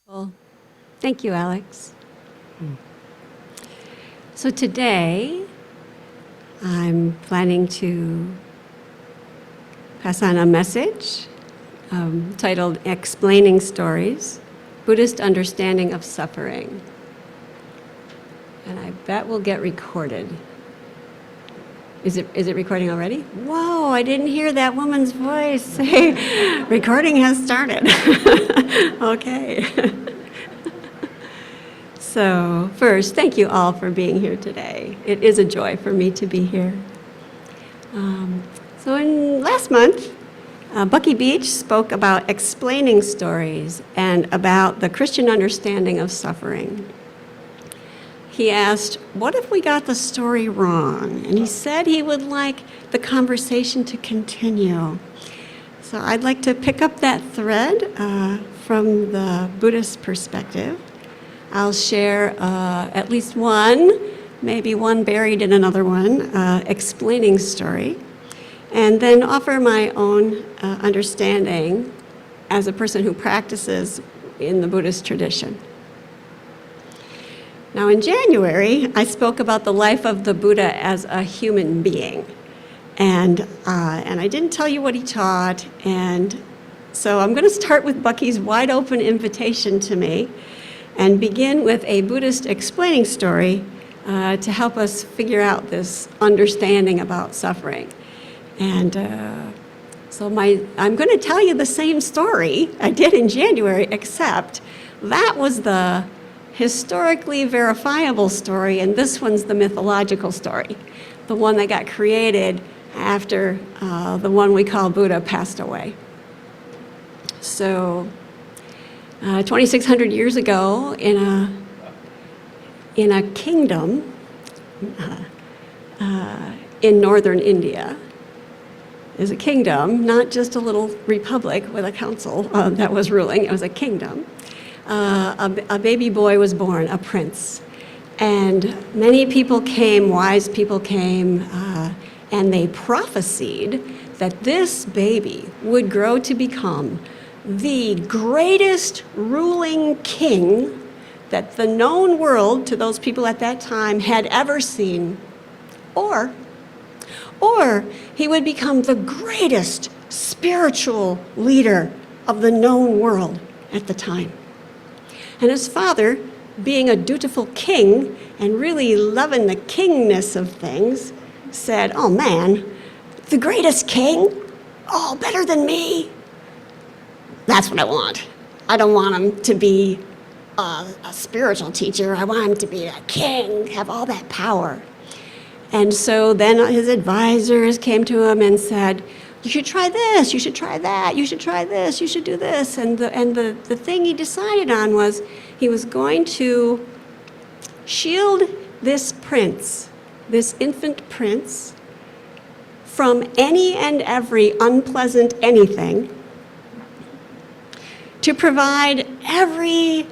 Well, thank you, Alex. So today, I'm planning to pass on a message titled Explaining Stories, Buddhist Understanding of Suffering. And I bet will get recorded. Is it recording already? Whoa, I didn't hear that woman's voice say, recording has started. Okay. So first, thank you all for being here today. It is a joy for me to be here. So last month, Bucky Beach spoke about explaining stories and about the Christian understanding of suffering. He asked, what if we got the story wrong? And he said he would like the conversation to continue. So I'd like to pick up that thread from the Buddhist perspective. I'll share at least one, maybe one buried in another one, explaining story, and then offer my own understanding as a person who practices in the Buddhist tradition. Now, in January, I spoke about the life of the Buddha as a human being, and I didn't tell you what he taught, and so I'm going to start with Bucky's wide open invitation to me and begin with a Buddhist explaining story to help us figure out this understanding about suffering. And so I'm going to tell you the same story I did in January, except that was the historically verifiable story, and this one's the mythological story, the one that got created after the one we call Buddha passed away. So 2,600 years ago, in a kingdom in northern India, is a kingdom, not just a little republic with a council that was ruling, it was a kingdom. A baby boy was born, a prince. And many people came, wise people came, and they prophesied that this baby would grow to become the greatest ruling king that the known world, to those people at that time, had ever seen. Or he would become the greatest spiritual leader of the known world at the time. And his father, being a dutiful king and really loving the kingness of things, said, oh man, the greatest king? Oh, better than me? That's what I want. I don't want him to be a spiritual teacher. I want him to be a king, have all that power. And so then his advisors came to him and said, you should try this, you should try that, you should try this, you should do this. And the thing he decided on was he was going to shield this prince, this infant prince, from any and every unpleasant anything, to provide every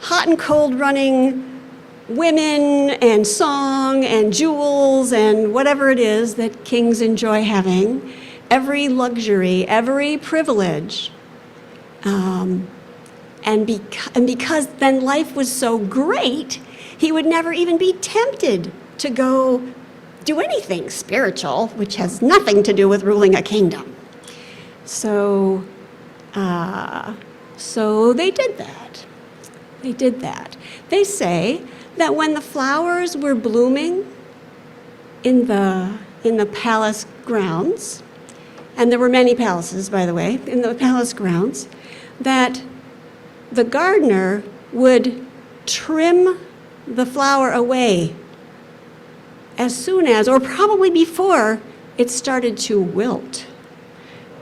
hot and cold running women and song and jewels and whatever it is that kings enjoy having, every luxury, every privilege. And because then life was so great, he would never even be tempted to go do anything spiritual, which has nothing to do with ruling a kingdom. So they did that. They did that. They say that when the flowers were blooming in the palace grounds, and there were many palaces, by the way, in the palace grounds, that the gardener would trim the flower away as soon as, or probably before, it started to wilt.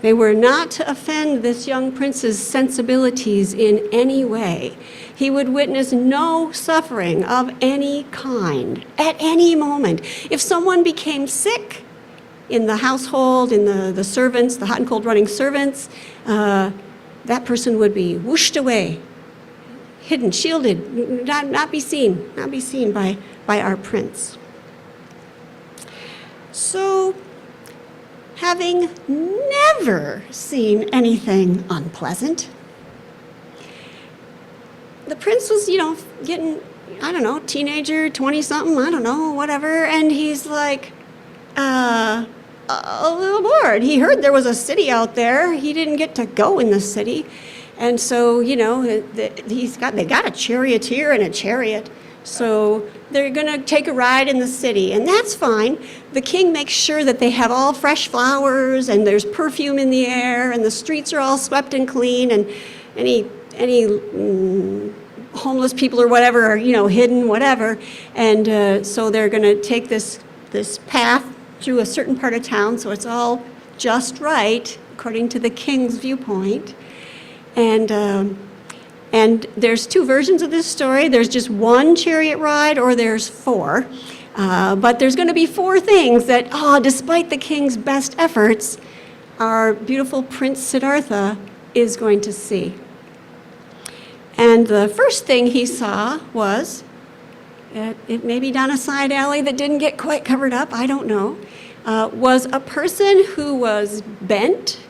They were not to offend this young prince's sensibilities in any way. He would witness no suffering of any kind at any moment. If someone became sick in the household, in the servants, the hot and cold running servants, that person would be whooshed away, hidden, shielded, not be seen by our prince. So, having never seen anything unpleasant, the prince was, getting, I don't know, teenager, 20-something, I don't know, whatever. And he's like, a little bored. He heard there was a city out there. He didn't get to go in the city. And so, they got a charioteer and a chariot. So they're going to take a ride in the city, and that's fine. The king makes sure that they have all fresh flowers, and there's perfume in the air, and the streets are all swept and clean, and any homeless people or whatever are, hidden, whatever. And so they're going to take this path through a certain part of town, so it's all just right, according to the king's viewpoint. And there's two versions of this story. There's just one chariot ride, or there's four. But there's going to be four things that, despite the king's best efforts, our beautiful Prince Siddhartha is going to see. And the first thing he saw was, it may be down a side alley that didn't get quite covered up, I don't know, was a person who was bent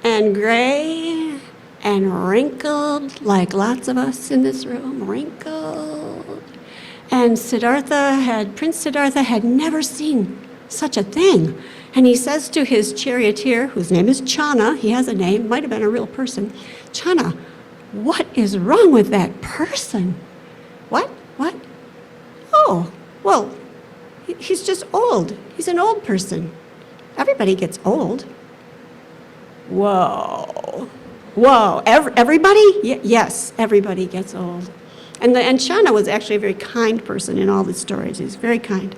and gray and wrinkled, like lots of us in this room, wrinkled. And Prince Siddhartha had never seen such a thing. And he says to his charioteer, whose name is Channa, he has a name, might have been a real person, Channa, what is wrong with that person? What? Oh, well, he's just old. He's an old person. Everybody gets old. Whoa, everybody? Yes, everybody gets old. And Channa was actually a very kind person in all the stories. He was very kind.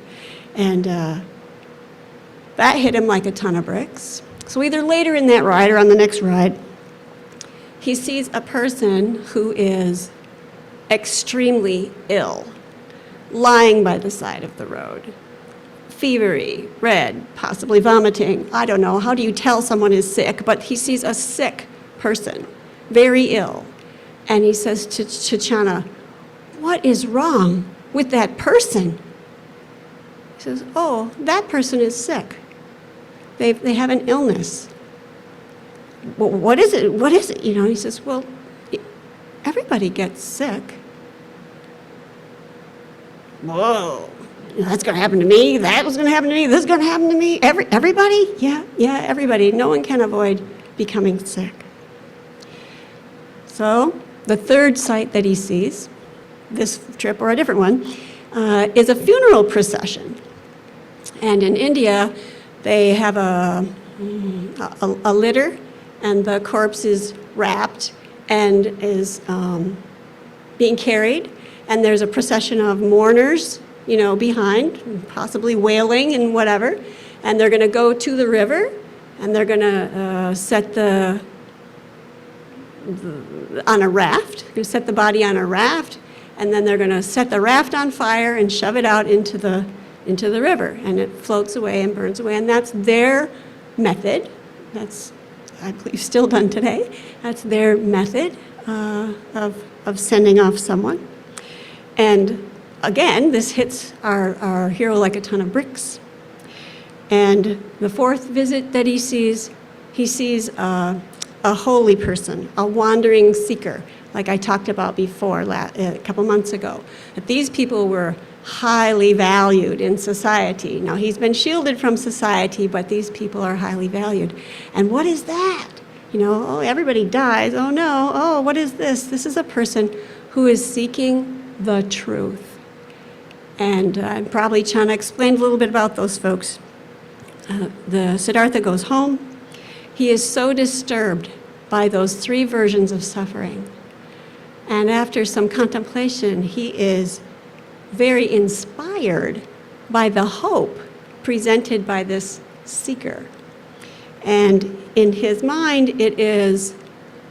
And that hit him like a ton of bricks. So either later in that ride or on the next ride, he sees a person who is extremely ill, lying by the side of the road. Fevery, red, possibly vomiting. I don't know. How do you tell someone is sick? But he sees a sick person, very ill. And he says to Channa, what is wrong with that person? He says, oh, that person is sick. They have an illness. Well, what is it? What is it? He says, well, everybody gets sick. Whoa, that's going to happen to me. That was going to happen to me. This is going to happen to me. Everybody? Yeah, everybody. No one can avoid becoming sick. So the third sight that he sees, this trip or a different one, is a funeral procession. And in India, they have a litter, and the corpse is wrapped and is being carried. And there's a procession of mourners, behind, possibly wailing and whatever. And they're going to go to the river, and they're going to set on a raft. They're going to set the body on a raft, and then they're going to set the raft on fire and shove it out into the river, and it floats away and burns away. And that's their method. That's, I believe, still done today. That's their method of sending off someone. And again, this hits our hero like a ton of bricks. And the fourth visit that he sees a holy person, a wandering seeker, like I talked about before a couple months ago. That these people were highly valued in society. Now, he's been shielded from society, but these people are highly valued. And what is that? Everybody dies. Oh, no. Oh, what is this? This is a person who is seeking the truth. And probably Channa explained a little bit about those folks. The Siddhartha goes home. He is so disturbed by those three versions of suffering. And after some contemplation, he is very inspired by the hope presented by this seeker. And in his mind, it is,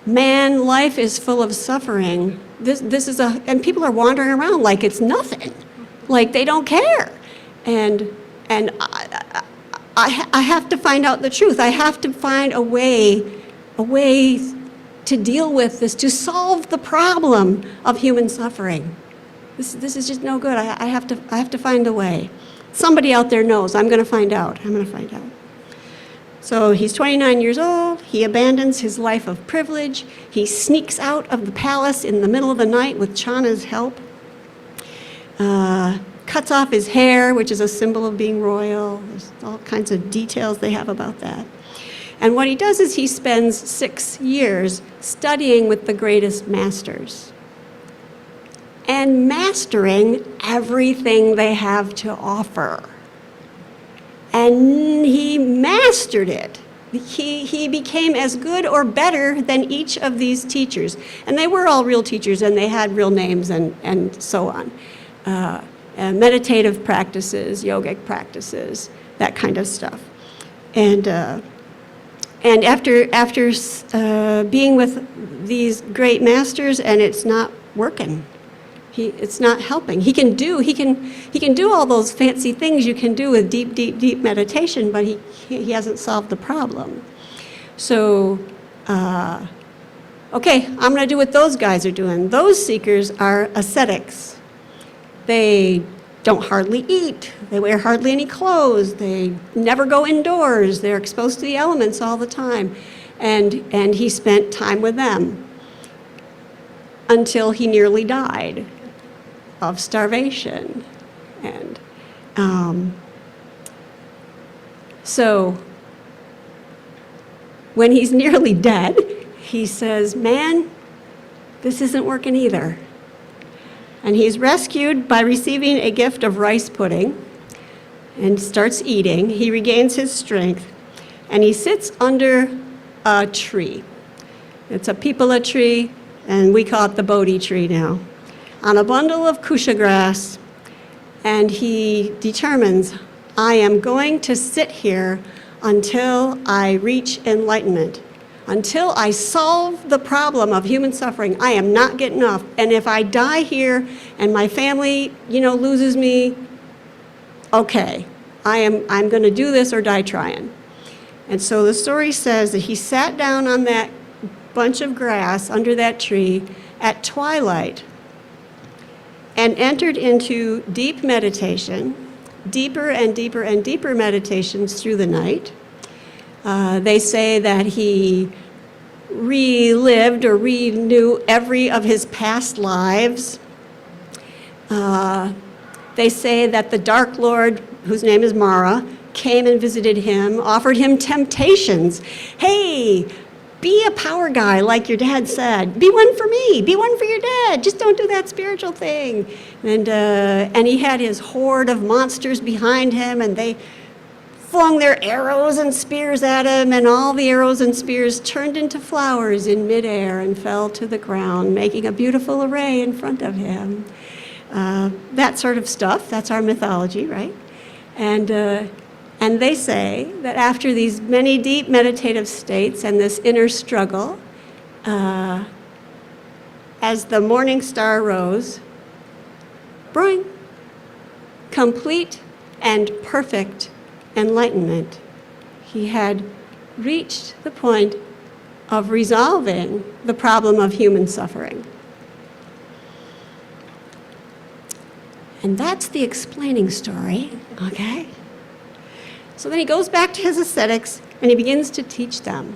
man, life is full of suffering. This is and people are wandering around like it's nothing, like they don't care. And I have to find out the truth. I have to find a way to deal with this, to solve the problem of human suffering. This is just no good. I have to find a way. Somebody out there knows. I'm going to find out. So he's 29 years old. He abandons his life of privilege. He sneaks out of the palace in the middle of the night with Channa's help. Cuts off his hair, which is a symbol of being royal. There's all kinds of details they have about that. And what he does is he spends 6 years studying with the greatest masters and mastering everything they have to offer. And he mastered it. He became as good or better than each of these teachers. And they were all real teachers, and they had real names and so on. Meditative practices, yogic practices, that kind of stuff. And after being with these great masters, and it's not working. It's not helping. He can do all those fancy things you can do with deep meditation, but he hasn't solved the problem. So, okay, I'm going to do what those guys are doing. Those seekers are ascetics. They don't hardly eat. They wear hardly any clothes. They never go indoors. They're exposed to the elements all the time. And he spent time with them until he nearly died of starvation. And so when he's nearly dead, he says, man, this isn't working either. And he's rescued by receiving a gift of rice pudding and starts eating. He regains his strength, and he sits under a tree. It's a peepala tree, and we call it the Bodhi tree now, on a bundle of kusha grass, and he determines, I am going to sit here until I reach enlightenment. Until I solve the problem of human suffering, I am not getting off. And if I die here and my family, loses me, okay, I'm going to do this or die trying. And so the story says that he sat down on that bunch of grass under that tree at twilight and entered into deep meditation, deeper and deeper and deeper meditations through the night. They say that he relived or renew every of his past lives. They say that the Dark Lord, whose name is Mara, came and visited him, offered him temptations. Hey, be a power guy like your dad said. Be one for me. Be one for your dad. Just don't do that spiritual thing. And he had his horde of monsters behind him, and they flung their arrows and spears at him, and all the arrows and spears turned into flowers in midair and fell to the ground, making a beautiful array in front of him. That sort of stuff, that's our mythology, right? And they say that after these many deep meditative states and this inner struggle, as the morning star rose, boing, complete and perfect enlightenment. He had reached the point of resolving the problem of human suffering. And that's the explaining story, okay? So then he goes back to his ascetics and he begins to teach them.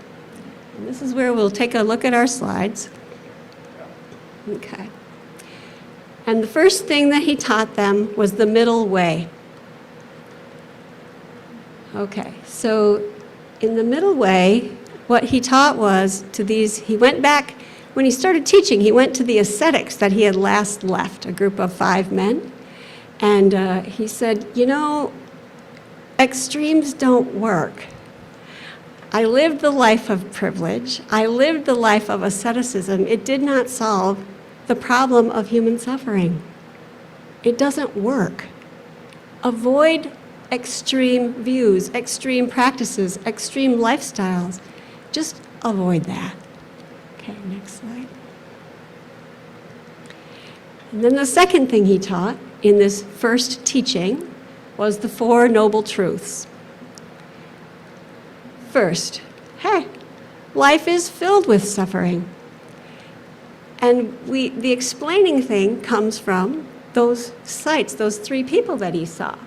And this is where we'll take a look at our slides. Okay. And the first thing that he taught them was the middle way. Okay, so in the middle way, what he taught was to these, he went back, when he started teaching, he went to the ascetics that he had last left, a group of 5 men. And he said, extremes don't work. I lived the life of privilege. I lived the life of asceticism. It did not solve the problem of human suffering. It doesn't work. Avoid extreme views, extreme practices, extreme lifestyles. Just avoid that. Okay, next slide. And then the second thing he taught in this first teaching was the 4 noble truths. First, hey, life is filled with suffering. And the explaining thing comes from those sights, those 3 people that he saw.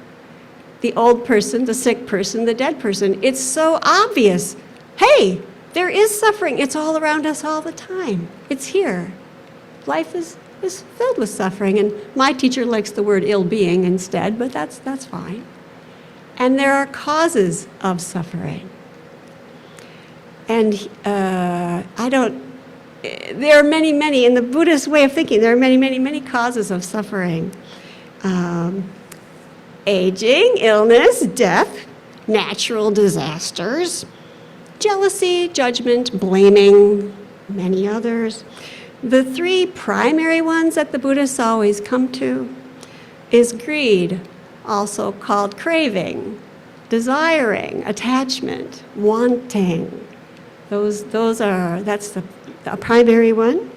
the old person, the sick person, the dead person. It's so obvious. Hey, there is suffering. It's all around us all the time. It's here. Life is filled with suffering. And my teacher likes the word ill-being instead, but that's fine. And there are causes of suffering. And there are many, in the Buddhist way of thinking, there are many causes of suffering. Aging, illness, death, natural disasters, jealousy, judgment, blaming, many others. The three primary ones that the Buddhists always come to is greed, also called craving, desiring, attachment, wanting. That's the primary one.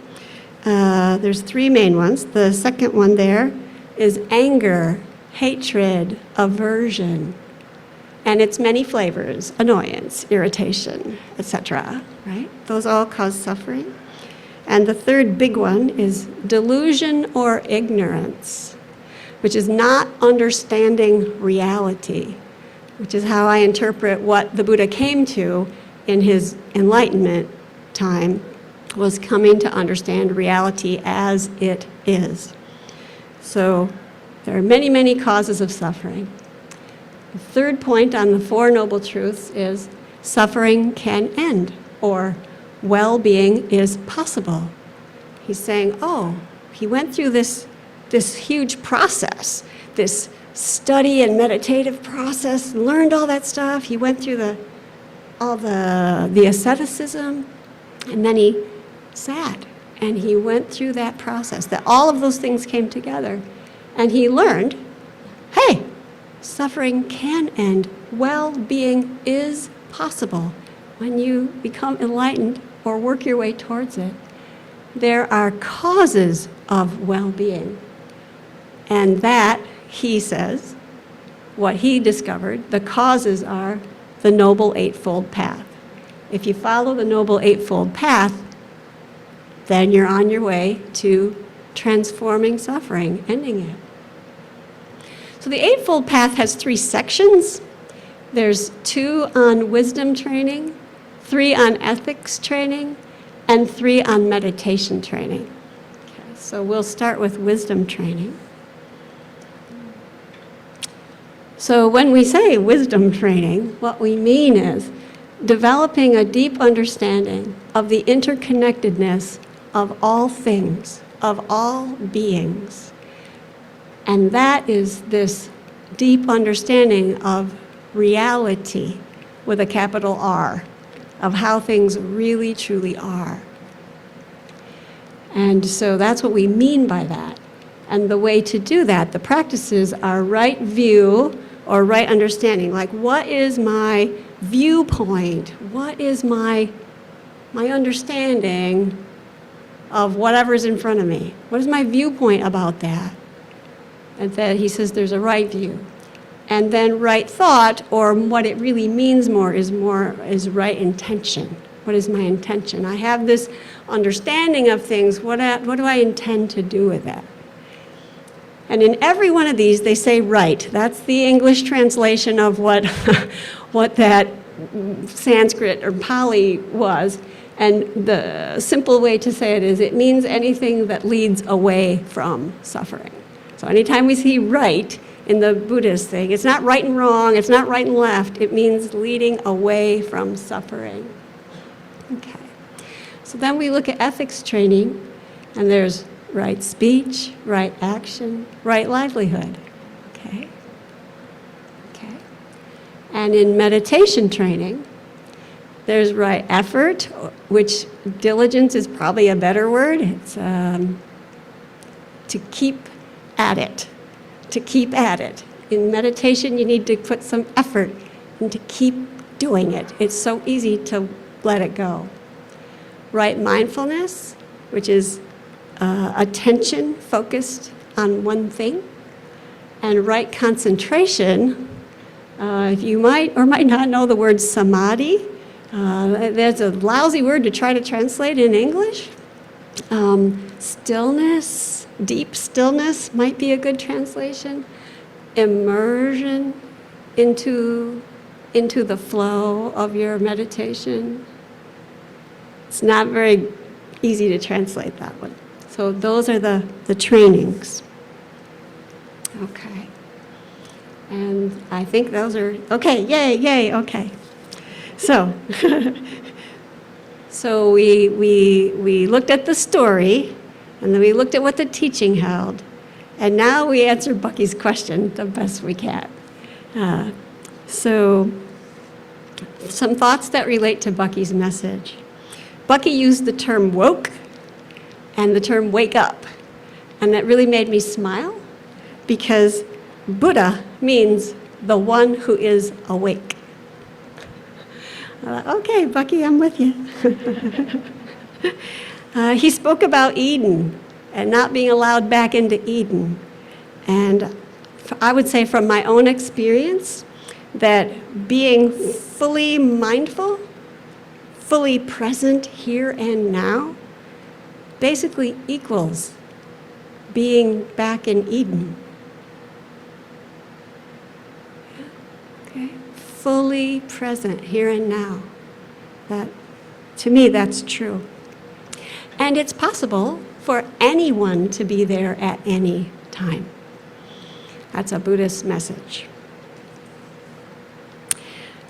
There's three main ones. The second one there is anger, hatred, aversion, and its many flavors, annoyance, irritation, etc., right? Those all cause suffering. And the third big one is delusion or ignorance, which is not understanding reality, which is how I interpret what the Buddha came to in his enlightenment time, was coming to understand reality as it is. So there are many causes of suffering. The third point on the Four Noble Truths is suffering can end, or well-being is possible. He's saying, he went through this huge process, this study and meditative process, learned all that stuff. He went through all the asceticism, and then he sat, and he went through that process, that all of those things came together, and he learned, hey, suffering can end. Well-being is possible when you become enlightened or work your way towards it. There are causes of well-being. And that, he says, what he discovered, the causes are the Noble Eightfold Path. If you follow the Noble Eightfold Path, then you're on your way to transforming suffering, ending it. So the Eightfold Path has 3 sections. There's 2 on wisdom training, 3 on ethics training, and 3 on meditation training. Okay, so we'll start with wisdom training. So when we say wisdom training, what we mean is developing a deep understanding of the interconnectedness of all things, of all beings. And that is this deep understanding of reality with a capital R, of how things really, truly are. And so that's what we mean by that. And the way to do that, the practices are right view or right understanding. Like, what is my viewpoint? What is my understanding of whatever's in front of me? What is my viewpoint about that? And then he says there's a right view. And then right thought, or what it really means is right intention. What is my intention? I have this understanding of things. What do I intend to do with that? And in every one of these, they say right. That's the English translation of what that Sanskrit or Pali was. And the simple way to say it is it means anything that leads away from suffering. So anytime we see right in the Buddhist thing, it's not right and wrong, it's not right and left, it means leading away from suffering. Okay. So then we look at ethics training, and there's right speech, right action, right livelihood. Okay. And in meditation training, there's right effort, which diligence is probably a better word. It's to keep at it. To keep at it. In meditation, you need to put some effort and to keep doing it. It's so easy to let it go. Right mindfulness, which is attention focused on one thing. And right concentration, if you might or might not know the word samadhi, there's a lousy word to try to translate in English. Stillness, deep stillness might be a good translation. Immersion, into the flow of your meditation. It's not very easy to translate that one. So those are the trainings. Okay. And I think those are, okay, yay, okay. So, so we looked at the story, and then we looked at what the teaching held, and now we answer Bucky's question the best we can. So, some thoughts that relate to Bucky's message. Bucky used the term woke and the term wake up, and that really made me smile, because Buddha means the one who is awake. Okay, Bucky, I'm with you. He spoke about Eden and not being allowed back into Eden. And I would say from my own experience that being fully mindful, fully present here and now, basically equals being back in Eden. Okay? Fully present here and now. That, to me, that's true. And it's possible for anyone to be there at any time. That's a Buddhist message.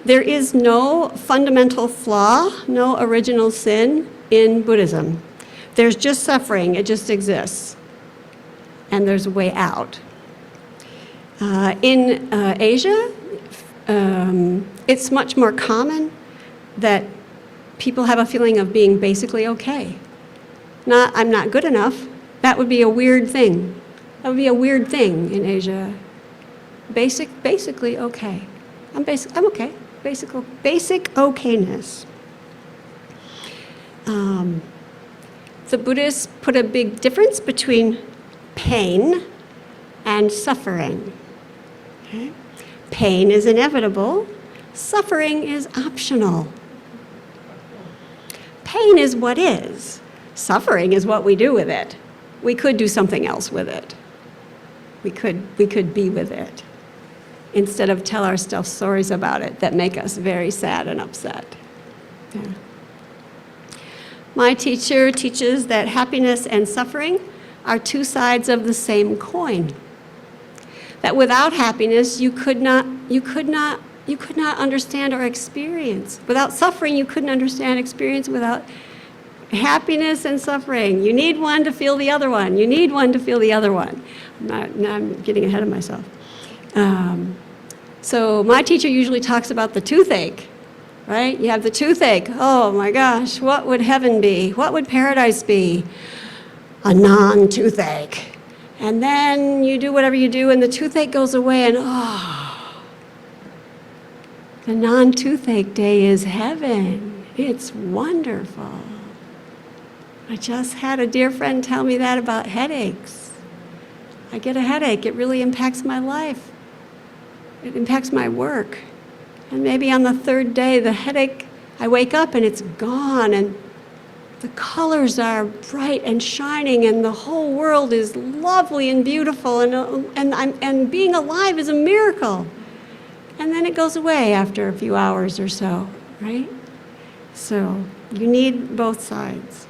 There is no fundamental flaw, no original sin in Buddhism. There's just suffering, it just exists. And there's a way out. In Asia, it's much more common that people have a feeling of being basically okay. Not, I'm not good enough. That would be a weird thing. That would be a weird thing in Asia. Basically okay. I'm okay. Basic okayness. The Buddhists put a big difference between pain and suffering. Okay? Pain is inevitable. Suffering is optional. Pain is what is. Suffering is what we do with it. We could do something else with it. We could be with it, instead of tell ourselves stories about it that make us very sad and upset. Yeah. My teacher teaches that happiness and suffering are two sides of the same coin. That without happiness, you could not understand or experience. Without suffering, you couldn't understand experience. Without happiness and suffering, you need one to feel the other one. You need one to feel the other one. I'm getting ahead of myself. So my teacher usually talks about the toothache, right? You have the toothache. Oh my gosh, what would heaven be? What would paradise be? A non-toothache. And then you do whatever you do and the toothache goes away and the non-toothache day is heaven. It's wonderful. I just had a dear friend tell me that about headaches. I get a headache, it really impacts my life. It impacts my work. And maybe on the third day, the headache, I wake up and it's gone and the colors are bright and shining and the whole world is lovely and beautiful and being alive is a miracle. And then it goes away after a few hours or so, right? So you need both sides.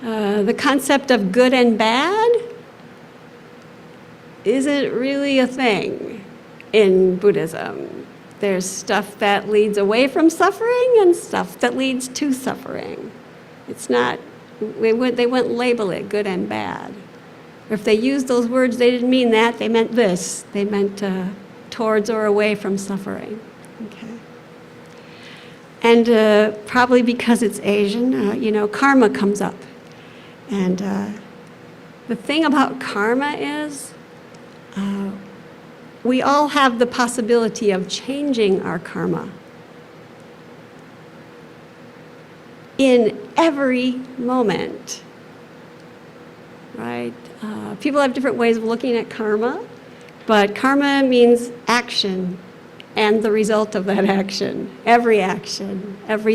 The concept of good and bad isn't really a thing in Buddhism. There's stuff that leads away from suffering and stuff that leads to suffering. It's not, they wouldn't label it good and bad. If they used those words, they didn't mean that, they meant this. They meant towards or away from suffering. Okay. And probably because it's Asian, karma comes up. And the thing about karma is we all have the possibility of changing our karma in every moment, right? People have different ways of looking at karma, but karma means action and the result of that action. Every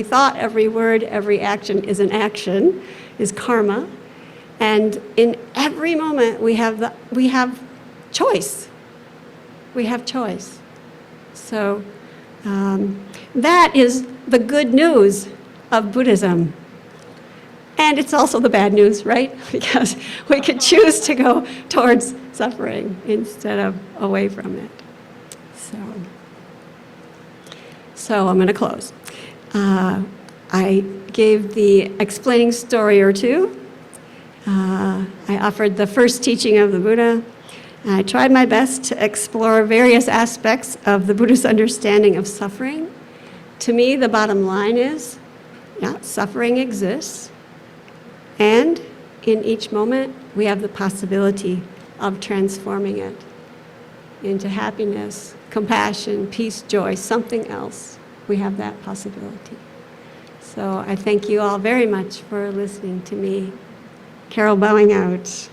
thought, every word, every action is karma. And in every moment we have choice. We have choice. So that is the good news of Buddhism. And it's also the bad news, right? Because we could choose to go towards suffering instead of away from it. So I'm going to close. I gave the explaining story or two. I offered the first teaching of the Buddha. And I tried my best to explore various aspects of the Buddhist understanding of suffering. To me, the bottom line is, suffering exists. And in each moment, we have the possibility of transforming it into happiness, compassion, peace, joy, something else. We have that possibility. So I thank you all very much for listening to me. Carol, bowing out.